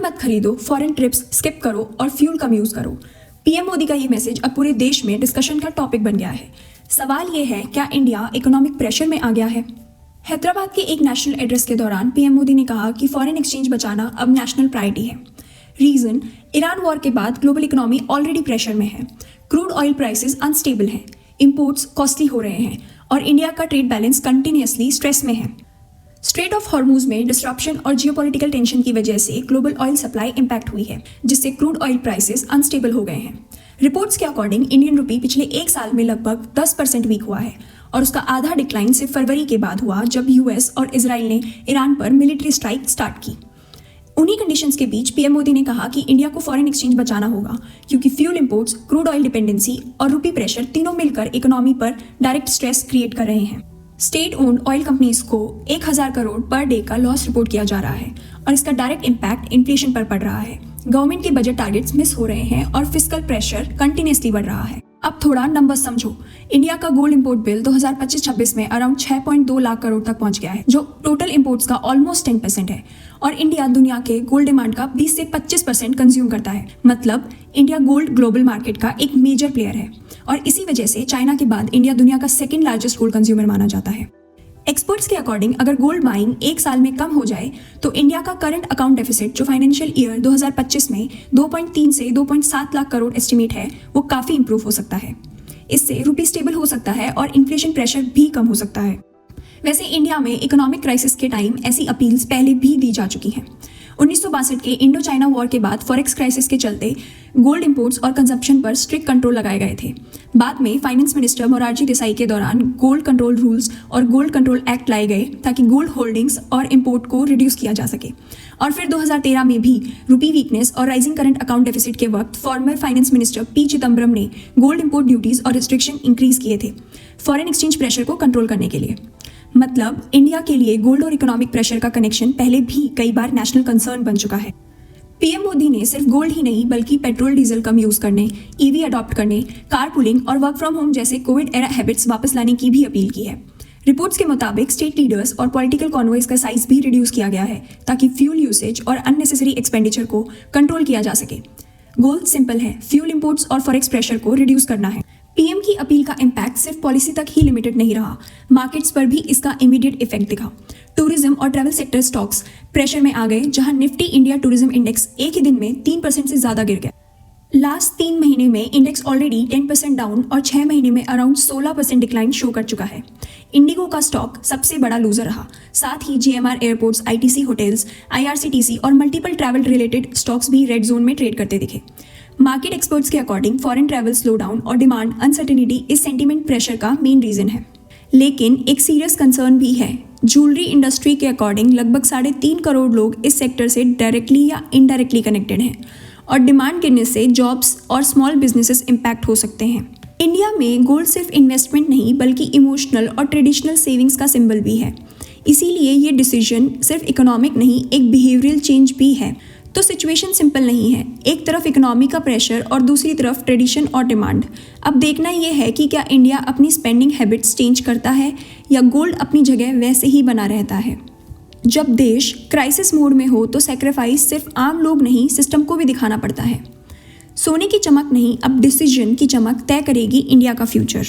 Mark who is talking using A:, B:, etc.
A: मत खरीदो, foreign trips skip करो और फ्यूल कम यूज करो। पीएम मोदी का ये मैसेज अब पूरे देश में डिस्कशन का टॉपिक बन गया है। सवाल ये है, क्या इंडिया इकोनॉमिक प्रेशर में आ गया है? हैदराबाद के एक नेशनल एड्रेस के दौरान पीएम मोदी ने कहा कि फॉरेन एक्सचेंज बचाना अब नेशनल प्रायोरिटी है। रीजन, ईरान वॉर के बाद ग्लोबल इकोनॉमी ऑलरेडी प्रेशर में है। क्रूड ऑयल प्राइसेस अनस्टेबल हैं, इंपोर्ट्स कॉस्टली हो रहे हैं और इंडिया का ट्रेड बैलेंस कंटिन्यूअसली स्ट्रेस में है। स्ट्रेट ऑफ हॉर्मुज में डिस्ट्रप्शन और जियोपॉलिटिकल टेंशन की वजह से ग्लोबल ऑयल सप्लाई इंपैक्ट हुई है, जिससे क्रूड ऑयल प्राइसेस अनस्टेबल हो गए हैं। रिपोर्ट्स के अकॉर्डिंग इंडियन रुपी पिछले एक साल में लगभग 10% वीक हुआ है और उसका आधा डिक्लाइन सिर्फ फरवरी के बाद हुआ, जब यूएस और इजराइल ने ईरान पर मिलिट्री स्ट्राइक स्टार्ट की। उन्हीं कंडीशंस के बीच पीएम मोदी ने कहा कि इंडिया को फॉरेन एक्सचेंज बचाना होगा, क्योंकि fuel imports, crude oil dependency और रुपी प्रेशर तीनों मिलकर इकोनॉमी पर डायरेक्ट स्ट्रेस क्रिएट कर रहे हैं। स्टेट ओन्ड ऑयल कंपनीज को 1000 करोड़ पर डे का लॉस रिपोर्ट किया जा रहा है और इसका डायरेक्ट इम्पैक्ट इन्फ्लेशन पर पड़ रहा है। गवर्नमेंट के बजट टारगेट्स मिस हो रहे हैं और फिस्कल प्रेशर कंटिन्यूअसली बढ़ रहा है। अब थोड़ा नंबर्स समझो। इंडिया का गोल्ड इंपोर्ट बिल 2025-26 में अराउंड 6.2 लाख करोड़ तक पहुंच गया है, जो टोटल इंपोर्ट्स का ऑलमोस्ट 10% है। और इंडिया दुनिया के गोल्ड डिमांड का 20 से 25% कंज्यूम करता है। मतलब इंडिया गोल्ड ग्लोबल मार्केट का एक मेजर प्लेयर है और इसी वजह से चाइना के बाद इंडिया दुनिया का सेकंड लार्जेस्ट गोल्ड कंज्यूमर माना जाता है। एक्सपर्ट्स के अकॉर्डिंग अगर गोल्ड बाइंग एक साल में कम हो जाए तो इंडिया का करंट अकाउंट डेफिसिट, जो फाइनेंशियल ईयर 2025 में 2.3 से 2.7 लाख करोड़ एस्टिमेट है, वो काफ़ी इंप्रूव हो सकता है। इससे रुपी स्टेबल हो सकता है और इन्फ्लेशन प्रेशर भी कम हो सकता है। वैसे इंडिया में इकोनॉमिक क्राइसिस के टाइम ऐसी अपील्स पहले भी दी जा चुकी हैं। 1962 के इंडो चाइना वॉर के बाद फॉरेक्स क्राइसिस के चलते गोल्ड इंपोर्ट्स और कंजप्शन पर स्ट्रिक्ट कंट्रोल लगाए गए थे। बाद में फाइनेंस मिनिस्टर मोरारजी देसाई के दौरान गोल्ड कंट्रोल रूल्स और गोल्ड कंट्रोल एक्ट लाए गए ताकि गोल्ड होल्डिंग्स और इंपोर्ट को रिड्यूस किया जा सके। और फिर 2013 में भी रुपी वीकनेस और राइजिंग करंट अकाउंट डेफिसिट के वक्त former finance minister P Chidambaram ने गोल्ड इंपोर्ट ड्यूटीज और रिस्ट्रिक्शन इंक्रीज किए थे फॉरेन एक्सचेंज प्रेशर को कंट्रोल करने के लिए। मतलब इंडिया के लिए गोल्ड और इकोनॉमिक प्रेशर का कनेक्शन पहले भी कई बार नेशनल कंसर्न बन चुका है। पीएम मोदी ने सिर्फ गोल्ड ही नहीं बल्कि पेट्रोल डीजल कम यूज करने, ईवी अडॉप्ट करने, कार पुलिंग और वर्क फ्रॉम होम जैसे कोविड एरा हैबिट्स वापस लाने की भी अपील की है। रिपोर्ट्स के मुताबिक स्टेट लीडर्स और पॉलिटिकल कॉन्वॉयज का साइज भी रिड्यूस किया गया है ताकि फ्यूल यूसेज और अननेसेसरी एक्सपेंडिचर को कंट्रोल किया जा सके। गोल सिंपल है, फ्यूल इंपोर्ट्स और फॉरेक्स प्रेशर को रिड्यूस करना है। पीएम की अपील का इम्पैक्ट सिर्फ पॉलिसी तक ही लिमिटेड नहीं रहा, मार्केट्स पर भी इसका इमीडिएट इफेक्ट दिखा। टूरिज्म और ट्रैवल सेक्टर स्टॉक्स प्रेशर में आ गए, जहां निफ्टी इंडिया टूरिज्म इंडेक्स एक ही दिन में 3% से ज्यादा गिर गया। लास्ट 3 महीने में इंडेक्स ऑलरेडी 10% डाउन और 6 महीने में अराउंड 16% डिक्लाइन शो कर चुका है। इंडिगो का स्टॉक सबसे बड़ा लूजर रहा। साथ ही GMR airports, ITC hotels, IRCTC और मल्टीपल ट्रैवल रिलेटेड स्टॉक्स भी रेड जोन में ट्रेड करते दिखे। मार्केट एक्सपर्ट्स के according foreign travel slow down और डिमांड अनसर्टेनिटी इस सेंटीमेंट प्रेशर का मेन रीजन है। लेकिन एक सीरियस कंसर्न भी है। ज्वेलरी इंडस्ट्री के अकॉर्डिंग लगभग 3.5 करोड़ लोग इस सेक्टर से डायरेक्टली या इनडायरेक्टली कनेक्टेड हैं और डिमांड गिरने से जॉब्स और स्मॉल बिजनेसेस इंपैक्ट हो सकते हैं। इंडिया में गोल्ड सिर्फ इन्वेस्टमेंट नहीं बल्कि इमोशनल और ट्रेडिशनल सेविंग्स का सिंबल भी है। इसीलिए ये डिसीजन सिर्फ इकोनॉमिक नहीं, एक बिहेवियरल चेंज भी है। तो सिचुएशन सिंपल नहीं है, एक तरफ इकोनॉमी का प्रेशर और दूसरी तरफ ट्रेडिशन और डिमांड। अब देखना यह है कि क्या इंडिया अपनी स्पेंडिंग हैबिट्स चेंज करता है या गोल्ड अपनी जगह वैसे ही बना रहता है। जब देश क्राइसिस मोड में हो तो सैक्रिफाइस सिर्फ आम लोग नहीं, सिस्टम को भी दिखाना पड़ता है। सोने की चमक नहीं, अब डिसीजन की चमक तय करेगी इंडिया का फ्यूचर।